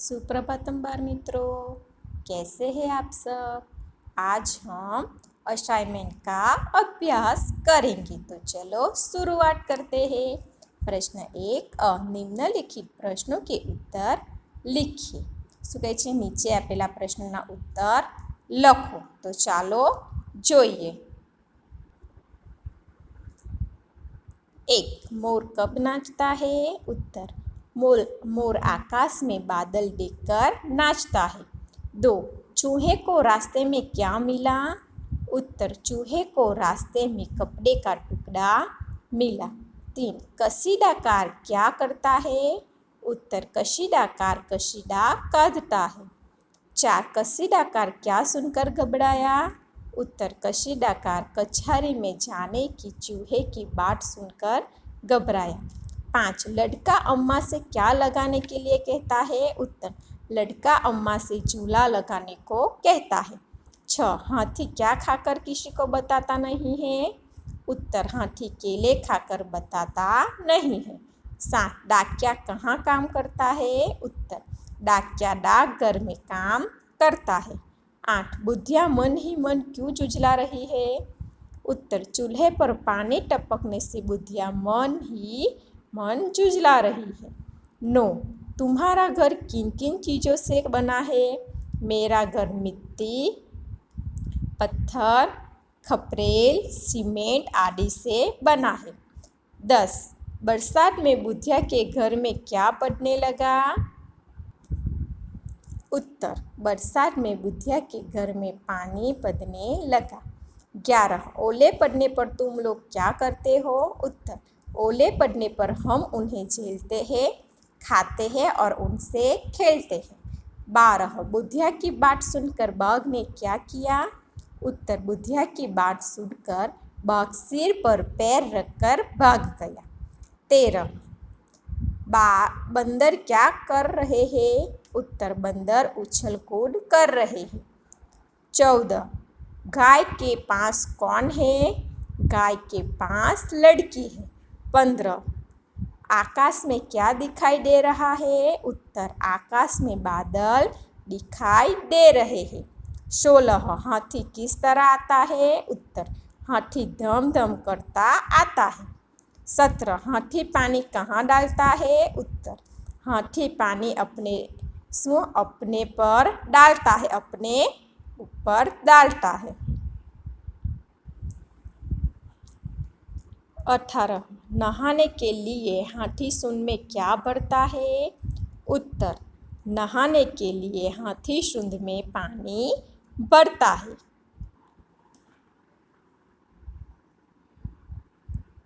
सुप्रभातम बाल मित्रों, कैसे हैं आप सब। आज हम असाइनमेंट का अभ्यास करेंगे, तो चलो शुरुआत करते हैं। प्रश्न 1, निम्नलिखित प्रश्नों के उत्तर लिखिए। શું કહે છે? નીચે આપેલા પ્રશ્નના उत्तर લખો। તો ચાલો જોઈએ। 1, मोर कब नाचता है? उत्तर, मोर आकाश में बादल देखकर नाचता है। 2, चूहे को रास्ते में क्या मिला? उत्तर, चूहे को रास्ते में कपड़े का टुकड़ा मिला। 3, कशीदाकार क्या करता है? उत्तर, कशीदाकार कशीदा काढ़ता है। 4, कशीदाकार क्या सुनकर घबराया? उत्तर, कशीदाकार कचहरी में जाने की चूहे की बात सुनकर घबराया। 5, लड़का अम्मा से क्या लगाने के लिए कहता है? उत्तर, लड़का अम्मा से झूला लगाने को कहता है। 6, हाथी क्या खाकर किसी को बताता नहीं है? उत्तर, हाथी केले खाकर बताता नहीं है। 7, डाकिया कहाँ काम करता है? उत्तर, डाकिया डाकघर में काम करता है। 8, बुद्धिया मन ही मन क्यों जुझला रही है? उत्तर, चूल्हे पर पानी टपकने से बुद्धिया मन ही मन जुझला रही है। 9, तुम्हारा घर किन किन चीज़ों से बना है? मेरा घर मिट्टी, पत्थर, खपरेल, सीमेंट आदि से बना है। 10, बरसात में बुद्धिया के घर में क्या पड़ने लगा? उत्तर, बरसात में बुद्धिया के घर में पानी पड़ने लगा। 11, ओले पड़ने पर तुम लोग क्या करते हो? उत्तर, ओले पड़ने पर हम उन्हें झेलते हैं, खाते हैं और उनसे खेलते हैं। 12, बुद्धिया की बात सुनकर बाघ ने क्या किया? उत्तर, बुद्धिया की बात सुनकर बाघ सिर पर पैर रखकर भाग गया। 13, बंदर क्या कर रहे हैं? उत्तर, बंदर उछल कूद कर रहे हैं। 14, गाय के पास कौन है? गाय के पास लड़की है। 15, आकाश में क्या दिखाई दे रहा है? उत्तर, आकाश में बादल दिखाई दे रहे हैं। 16, हाथी किस तरह आता है? उत्तर, हाथी धम धम करता आता है। 17, हाथी पानी कहाँ डालता है? उत्तर, हाथी पानी अपने पर डालता है, अपने ऊपर डालता है। 18, नहाने के लिए हाथी सूंड में क्या भरता है? उत्तर, नहाने के लिए हाथी सूंड में पानी भरता है।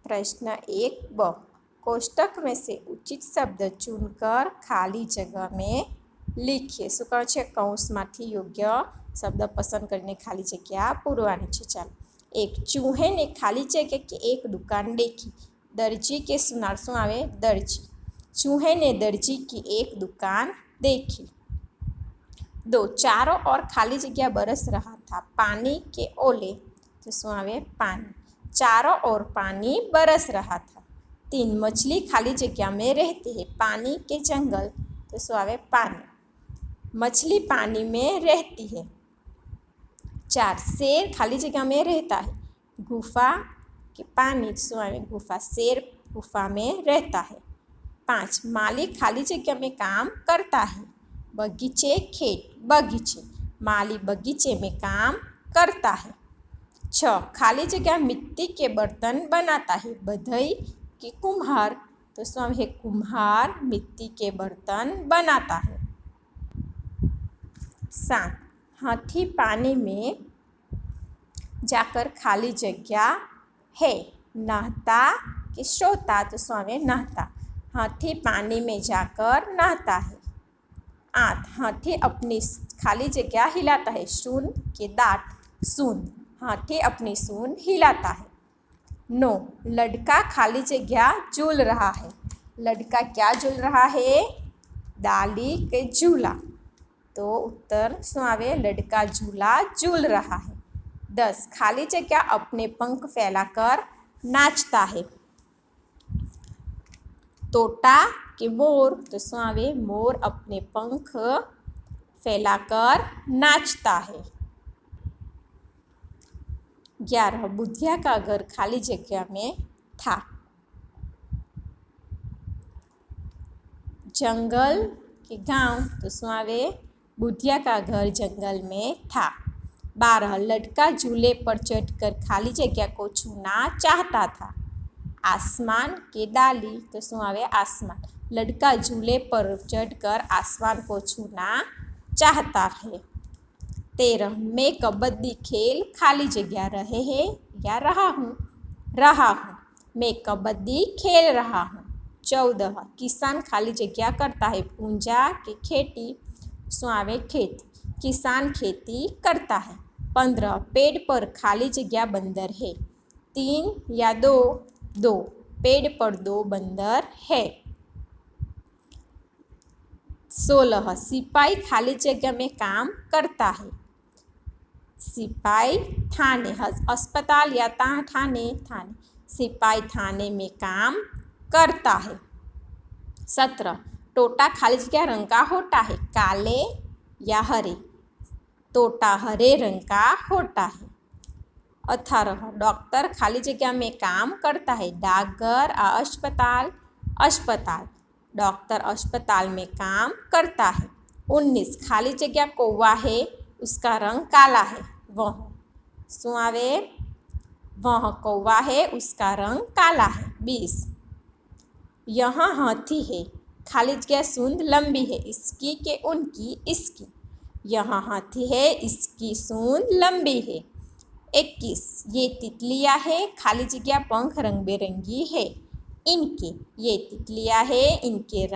प्रश्न 1ब, कोष्टक में से उचित शब्द चुनकर खाली जगह में लिखिए। શું કહે છે? કૌંસમાંથી યોગ્ય શબ્દ પસંદ કરીને ખાલી જગ્યા પૂરવાની છે। ચાલો। 1, चूहे ने खाली जगह की एक दुकान देखी। दर्जी के सुनार શું આવે? दर्जी। चूहे ने दर्जी की एक दुकान देखी। 2, चारों ओर खाली जगह बरस रहा था, पानी के ओले, तो શું આવે? पानी। चारों ओर पानी बरस रहा था। 3, मछली खाली जगह में रहती है, पानी के जंगल, तो શું આવે? पानी। मछली पानी में रहती है। 4, शेर खाली जगह में रहता है, गुफा के पानी, શું આવે? गुफा। शेर गुफा में रहता है। 5, माली खाली जगह में काम करता है, बगीचे खेत, बगीचे, माली बगीचे में काम करता है। 6, खाली जगह मिट्टी के बर्तन बनाता है, बढ़ई के कुम्हार, तो શું આવે? कुम्हार मिट्टी के बर्तन बनाता है। 7, हाथी पानी में जाकर खाली जगह है, नहाता कि सोता, तो શું આવે? नहाता। हाथी पानी में जाकर नहाता है। 8, हाथी अपनी खाली जगह हिलाता है, सूंड के दांत, सूंड, हाथी अपनी सूंड हिलाता है। 9, लड़का खाली जगह झूल रहा है। लड़का क्या झूल रहा है? डाली के झूला, तो उत्तर શું આવે? लड़का झूला झूल रहा है। 10, खाली जगह अपने पंख फैलाकर नाचता है। तोता के मोर तो શું આવે मोर अपने पंख फैलाकर नाचता है। 11 बुधिया का घर खाली जगह में था। जंगल के गांव तो શું આવે बुधिया का घर जंगल में था। 12 लड़का झूले पर चढ़कर खाली जगह को छूना चाहता था। आसमान के डाली तो શું આવે आसमान लड़का झूले पर चढ़कर आसमान को छूना चाहता है। 13 मैं कबड्डी खेल खाली जगह रहे हैं या रहा हूँ मैं कबड्डी खेल रहा हूँ। 14 किसान खाली जगह करता है पूंजा के खेती શું આવે खेती किसान खेती करता है। 15 पेड़ पर खाली जगह बंदर है 3 या 2 पेड़ पर 2 बंदर है। 16 सिपाही खाली जगह में काम करता है। सिपाही थाने अस्पताल या थाने सिपाही थाने में काम करता है। 17 तोता खाली जगह रंग का होता है काले या हरे तोता हरे रंग का होता है। 18 डॉक्टर खाली जगह में काम करता है डाकघर अस्पताल डॉक्टर अस्पताल में काम करता है। 19 खाली जगह कौवा है उसका रंग काला है वह શું આવે वह कौवा है उसका रंग काला है। 20 यहाँ हाथी है खाली जगह सूंद लंबी है इसकी के उनकी इसकी यहाँ हाथी है इसकी सूंद लंबी है। 21 ये तितलियाँ है खाली जगह पंख रंग बेरंगी है इनके ये तितलियाँ है इनके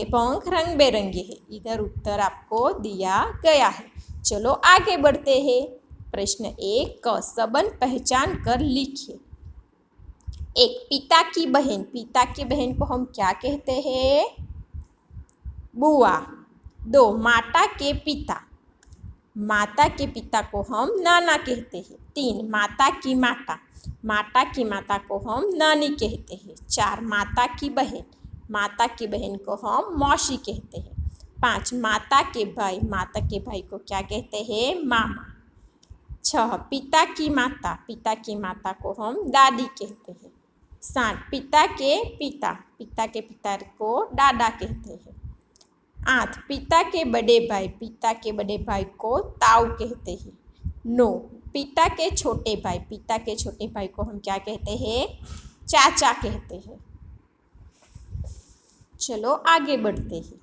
पंख रंग बेरंगी है। इधर उत्तर आपको दिया गया है। चलो आगे बढ़ते हैं। प्रश्न 1 क संबंध पहचान कर लिखिए। 1 पिता की बहन को हम क्या कहते हैं बुआ। 2 माता के पिता को हम नाना कहते हैं। 3 माता की माता को हम नानी कहते हैं। 4 माता की बहन को हम मौसी कहते हैं। 5 माता के भाई को क्या कहते हैं मामा। 6 पिता की माता को हम दादी कहते हैं। 7 पिता के पिता को दादा कहते हैं। 8 पिता के बड़े भाई को ताऊ कहते हैं। 9 पिता के छोटे भाई को हम क्या कहते हैं चाचा कहते हैं। चलो आगे बढ़ते हैं।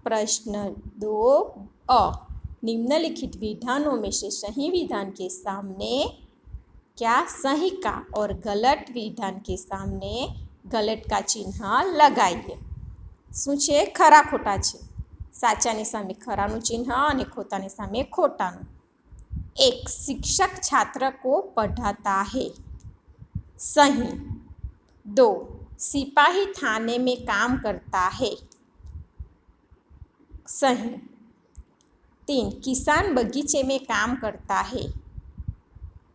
प्रश्न 2 निम्नलिखित विधानों में से सही विधान के सामने क्या सही का और गलत विधान के सामने गलत का चिन्ह लगाइए। શું છે ખરા ખોટા છે સાચાની સામે ખરાનું चिन्ह અને ખોટાની સામે ખોટાનું। 1 शिक्षक छात्र को पढ़ाता है सही। 2 सिपाही थाने में काम करता है सही। 3 किसान बगीचे में काम करता है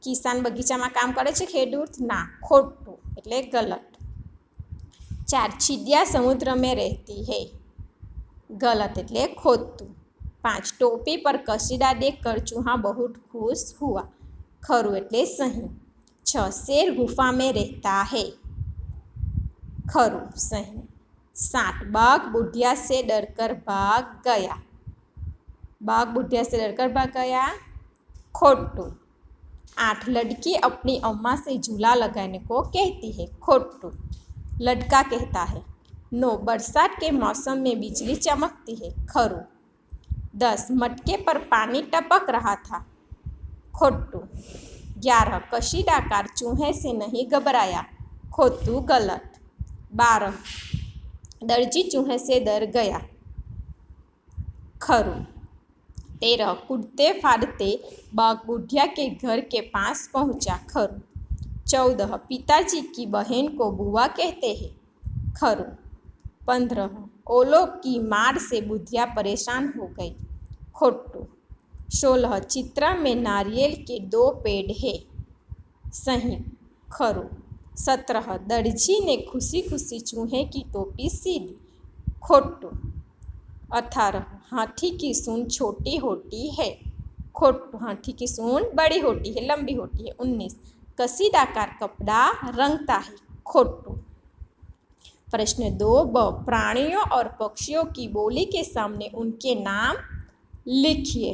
किसान बगीचाમાં કામ કરે છે ખેડૂત ના ખોટું એટલે ગલત। 4 चिड़िया समुद्र में रहती है गलत એટલે ખોટું। 5 टोपी पर कसीदा देखकर चूहा बहुत खुश हुआ खरू એટલે सही। 6 शेर गुफा में रहता है खरू सही। 7 बाघ बुढ़िया से डरकर भाग गया खोटू। 8 लड़की अपनी अम्मा से झूला लगाने को कहती है खोटू लड़का कहता है। 9 बरसात के मौसम में बिजली चमकती है खरू। 10 मटके पर पानी टपक रहा था खोटू। 11 कशीदाकार चूहे से नहीं घबराया खोटू गलत। 12 दर्जी चूहे से डर गया खरू। 13 कूदते फाड़ते बाघ बुढ़िया के घर के पास पहुंचा खरू। 14 पिताजी की बहन को बुआ कहते हैं खरू। 15 ओलों की मार से बुढ़िया परेशान हो गई खोटू। 16 चित्र में नारियल के 2 पेड़ है सही खरू। 17 दर्जी ने खुशी खुशी चूहे की टोपी सी दी। खोटू। 18 हाथी की सूंड छोटी होती है। खोटू। हाथी की सूंड बड़ी होती है, लंबी होती है। 19 कसीदाकार कपड़ा रंगता है। खोटू। प्रश्न 2 ब प्राणियों और पक्षियों की बोली के सामने उनके नाम लिखिए।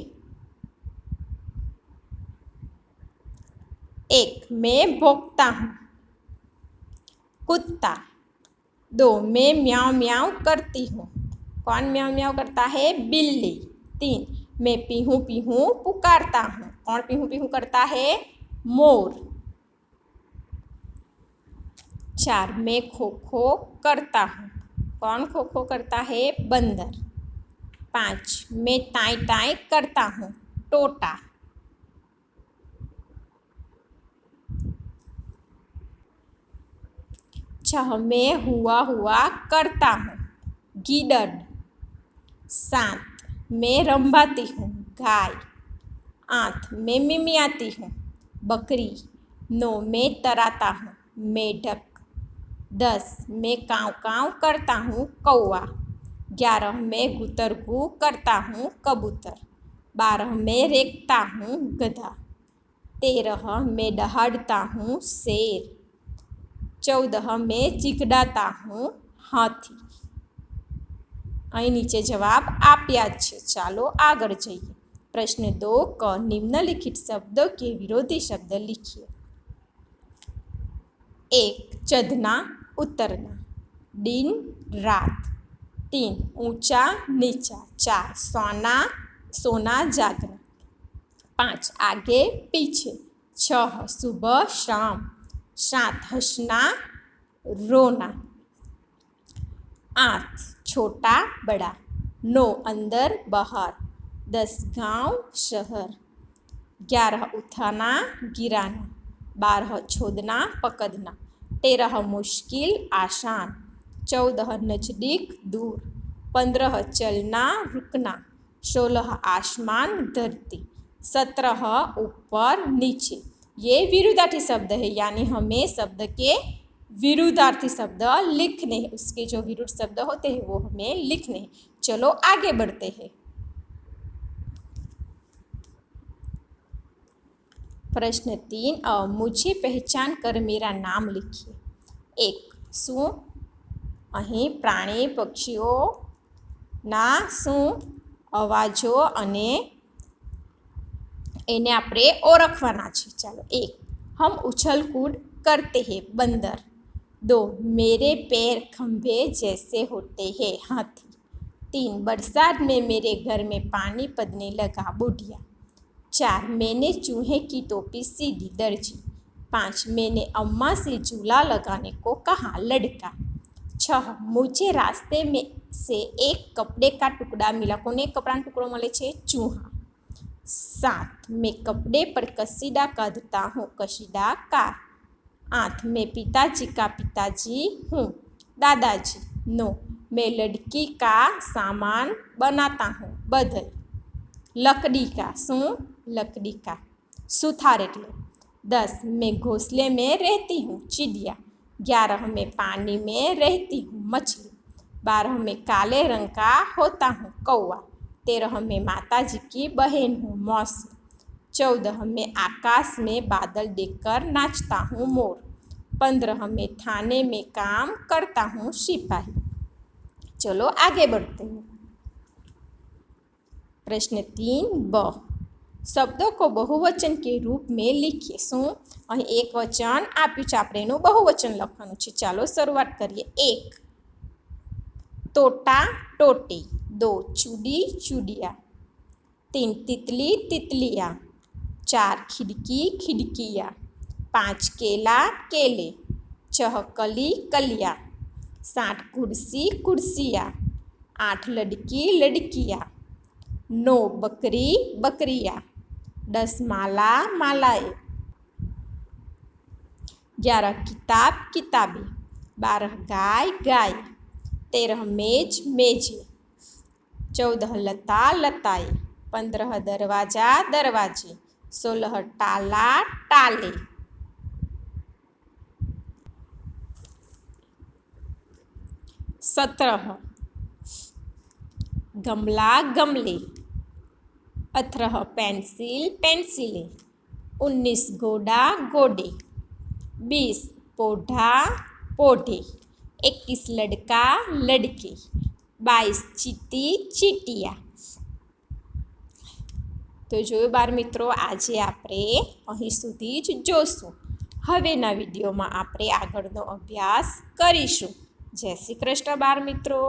1 मैं भौंकता हूँ। कुत्ता। 2 मैं म्याऊं म्याऊं करती हूँ। कौन म्याऊं म्याऊं करता है? बिल्ली। 3 मैं पीहूं पीहूं पुकारता हूँ। कौन पीहूं पीहूं करता है? मोर। 4 मैं खो खो करता हूँ। कौन खो खो करता है? बंदर। 5 मैं ताई ताई करता हूँ। तोता। 6 मैं हुआ हुआ करता हूँ। गीदड़। 7 मैं रंभाती हूँ। गाय। 8 मैं मिमियाती हूँ। बकरी। 9 मैं तराता हूँ। मेढक। 10 मैं काँव काँव करता हूँ। कौवा। 11 मैं गुतरगू करता हूँ। कबूतर। 12 मैं रेंगता हूँ। गधा। 13 मैं दहाड़ता हूँ। शेर। 14 मैं चिकડાता हूँ। हाथी। અહીં નીચે જવાબ આપ્યા છે। ચાલો આગળ જઈએ। પ્રશ્ન 2 ક નિમ્નલિખિત શબ્દો के विरोधी शब्द लिखिए। 1 चढ़ना उतरना। दिन रात। 3 ऊंचा नीचा। 4 सोना सोना जागना। 5 आगे पीछे। 6 सुबह शाम। 7 हंसना रोना। 8 छोटा बड़ा। 9 अंदर बाहर। 10 गांव शहर। 11 उठाना गिराना। 12 खोदना पकड़ना। 13 मुश्किल आसान। 14 नज़दीक दूर। 15 चलना रुकना। 16 आसमान धरती। 17 ऊपर नीचे। ये विरुद्धार्थी शब्द है, यानी हमें शब्द के विरुद्धार्थी शब्द लिखने हैं। उसके जो विरुद्ध शब्द होते हैं वो हमें लिखने हैं। चलो आगे बढ़ते हैं। प्रश्न 3 मुझे पहचान कर मेरा नाम लिखिए। 1 શું અહીં પ્રાણી પક્ષીઓના શું અવાજો અને એને આપણે ઓળખવાના છે। ચાલો 1 हम उछल कूद करते हैं। बंदर। 2 मेरे पैर खंभे जैसे होते हैं। हाथी। 3 बरसात में मेरे घर में पानी पड़ने लगा। बुढ़िया। 4 मैंने चूहे की टोपी सी दी। दर्जी। 5 मैंने अम्मा से झूला लगाने को कहा। लड़का। 6 मुझे रास्ते में से एक कपड़े का टुकड़ा मिला। कोने कपड़ा टुकड़ो मळे छे? चूहा। 7 मैं कपड़े पर कसीदा काटता हूँ। कसीदा कार। 8 मैं पिताजी का पिताजी हूँ। दादाजी। 9 मैं लड़की का सामान बनाता हूँ। बदल। लकड़ी का શું? लकड़ी का सुथार એટલે। 10 मैं घोंसले में रहती हूँ। चिड़िया। 11 मैं पानी में रहती हूँ। मछली। 12 मैं काले रंग का होता हूँ। कौवा। 13 मैं माताजी की बहन हूँ। मौसी। 14 मैं आकाश में बादल देखकर नाचता हूँ। मोर। 15 मैं थाने में काम करता हूँ। सिपाही। चलो आगे बढ़ते हैं। प्रश्न 3 ब शब्दों को बहुवचन के रूप में लिखिए। શું અહીં એક વચન આપ્યું છે, આપણે એનું બહુવચન લખવાનું છે। ચાલો શરૂઆત કરીએ। 1 તોતા ટોટી। 2 ચૂડી ચૂડિયા। 3 तितली तितलिया। 4 खिड़की खिड़किया। 5 केला केले। 6 कली कलिया। 7 कुर्सी कुर्सिया। 8 लड़की लड़किया। 9 बकरी बकरिया। 10 माला मालाएँ। 11 किताब किताबें। 12 गाय गाय। 13 मेज मेजे। 14 लता लताएँ। 15 दरवाजा दरवाजे। 16 ताला ताले। 17 गमला गमले, 18 पेंसिल पेंसिले, 19 घोड़ा घोड़े, 20 पौधा पौधे, 21 लड़का लड़के, 22 चीटी चीटिया। तो जोयुं बाळ मित्रो, આજે આપણે અહીં સુધી જ જોશું। હવેના વિડીયોમાં આપણે આગળનો અભ્યાસ કરીશું। જય શ્રી કૃષ્ણ બાળ મિત્રો।